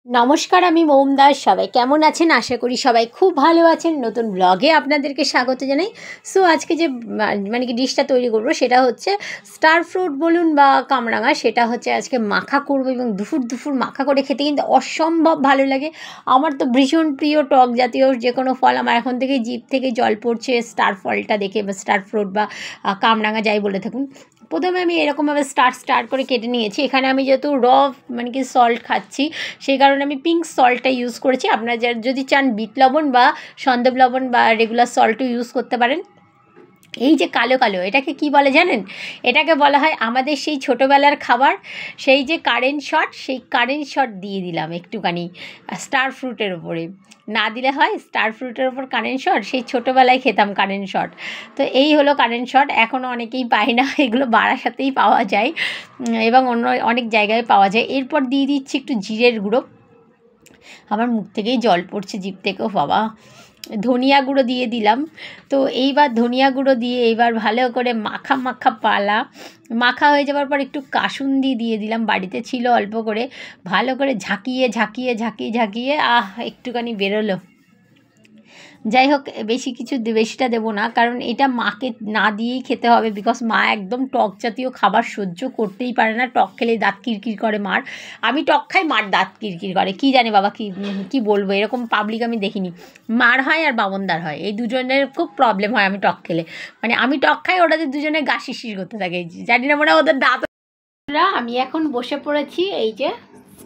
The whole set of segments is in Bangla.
নমস্কার, আমি মৌম দাস। সবাই কেমন আছেন? আশা করি সবাই খুব ভালো আছেন। নতুন ব্লগে আপনাদেরকে স্বাগত জানাই। সো আজকে যে মানে কি ডিশটা তৈরি করব সেটা হচ্ছে স্টার ফ্রুট বলুন বা কামরাঙা, সেটা হচ্ছে আজকে মাখা করব এবং দুফুর দুফুর মাখা করে খেতে কিন্তু অসম্ভব ভালো লাগে। আমার তো ভীষণ প্রিয় টক জাতীয় যে কোনো ফল। আমার এখন থেকেই জিভ থেকে জল পড়ছে স্টার ফলটা দেখে, বা স্টার ফ্রুট বা কামরাঙা যাই বলে থাকুন। প্রথমে আমি এরকমভাবে স্টার করে কেটে নিয়েছি। এখানে আমি যেহেতু মানে কি সল্ট খাচ্ছি, সেই কারণে আমি পিঙ্ক সল্টটা ইউজ করেছি। আপনারা যদি চান বিট লবণ বা সন্দেব লবণ বা রেগুলার সল্টও ইউজ করতে পারেন। এই যে কালো কালো, এটাকে কি বলে জানেন? এটাকে বলা হয় আমাদের সেই ছোটোবেলার খাবার, সেই যে কারেন্ট শট, সেই কারেন্ট শট দিয়ে দিলাম একটুখানি স্টার ফ্রুটের ওপরে। না দিলে হয় স্টার ফ্রুটের ওপর কারেন্ট শট? সেই ছোটোবেলায় খেতাম কারেন্ট শট। তো এই হলো কারেন্ট শট। এখনও অনেকেই পায় না, এগুলো বারাসাতেই পাওয়া যায় এবং অন্য অনেক জায়গায় পাওয়া যায়। এরপর দিয়ে দিচ্ছি একটু জিরের গুঁড়ো। আমার মুখ থেকেই জল পড়ছে, জিভ থেকেও। বাবা, ধনিয়া গুঁড়ো দিয়ে দিলাম। তো এইবার ধনিয়া গুঁড়ো দিয়ে এইবার ভালো করে মাখা পালা। মাখা হয়ে যাওয়ার পর একটু কাসুন্দি দিয়ে দিলাম, বাড়িতে ছিল অল্প করে। ভালো করে ঝাঁকিয়ে একটুখানি বেরোলো। যাই হোক, বেশিটা দেবো না, কারণ এটা মাকে না দিয়েই খেতে হবে। বিকজ মা একদম টক জাতীয় খাবার সহ্য করতেই পারে না। টক খেলে দাঁত কিরকির করে মার। আমি টক খাই, মার দাঁত কিরকির করে। কি জানে বাবা, কি বলবো, এরকম পাবলিক আমি দেখিনি। মার হয় আর বামনদার হয়, এই দুজনের খুব প্রবলেম হয় আমি টক খেলে। মানে আমি টক খাই, ওটাদের দুজনে গা শিরশির করতে থাকে। জানি না, মনে হয় ওদের দাঁত। আমি এখন বসে পড়েছি এই যে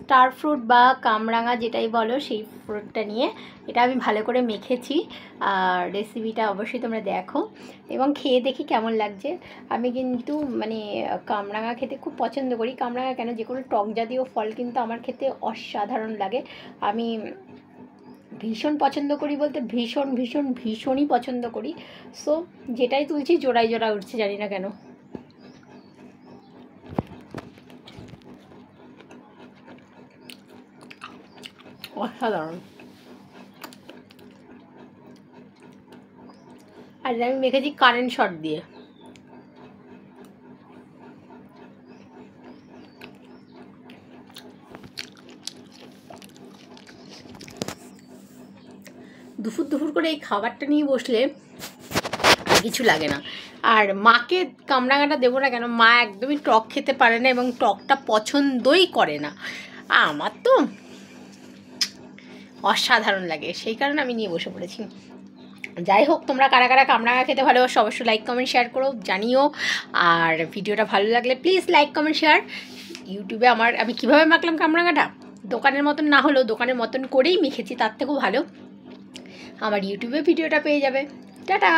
স্টার ফ্রুট বা কামরাঙা যেটাই বলো, সেই ফ্রুটটা নিয়ে। এটা আমি ভালো করে মেখেছি, আর রেসিপিটা অবশ্যই তোমরা দেখো এবং খেয়ে দেখি কেমন লাগছে। আমি কিন্তু মানে কামরাঙা খেতে খুব পছন্দ করি। কামরাঙা কেন, যে কোনো টক জাতীয় ফল কিন্তু আমার খেতে অসাধারণ লাগে। আমি ভীষণ পছন্দ করি বলতে ভীষণই পছন্দ করি। সো যেটাই তুলছি জোড়ায় উঠছে, জানি না কেন। অসাধারণ। আর আমি মেখেছি কারেন্ট শট দিয়ে। দুপুর করে এই খাবারটা নিয়ে বসলে আর কিছু লাগে না। আর মাকে কামরাঙাটা দেবো না কেন, মা একদমই টক খেতে পারে না এবং টকটা পছন্দই করে না। আমার তো অসাধারণ লাগে, সেই কারণে আমি নিয়ে বসে পড়েছি। যাই হোক, তোমরা কারা কারা কামরাঙা খেতে ভালোবাসো অবশ্যই লাইক কমেন্ট শেয়ার করো, জানিও। আর ভিডিওটা ভালো লাগলে প্লিজ লাইক কমেন্ট শেয়ার। ইউটিউবে আমি কীভাবে মাখলাম কামরাঙাটা, দোকানের মতন না হলেও দোকানের মতন করেই মেখেছি, তার থেকেও ভালো। আমার ইউটিউবে ভিডিওটা পেয়ে যাবে। টাটা।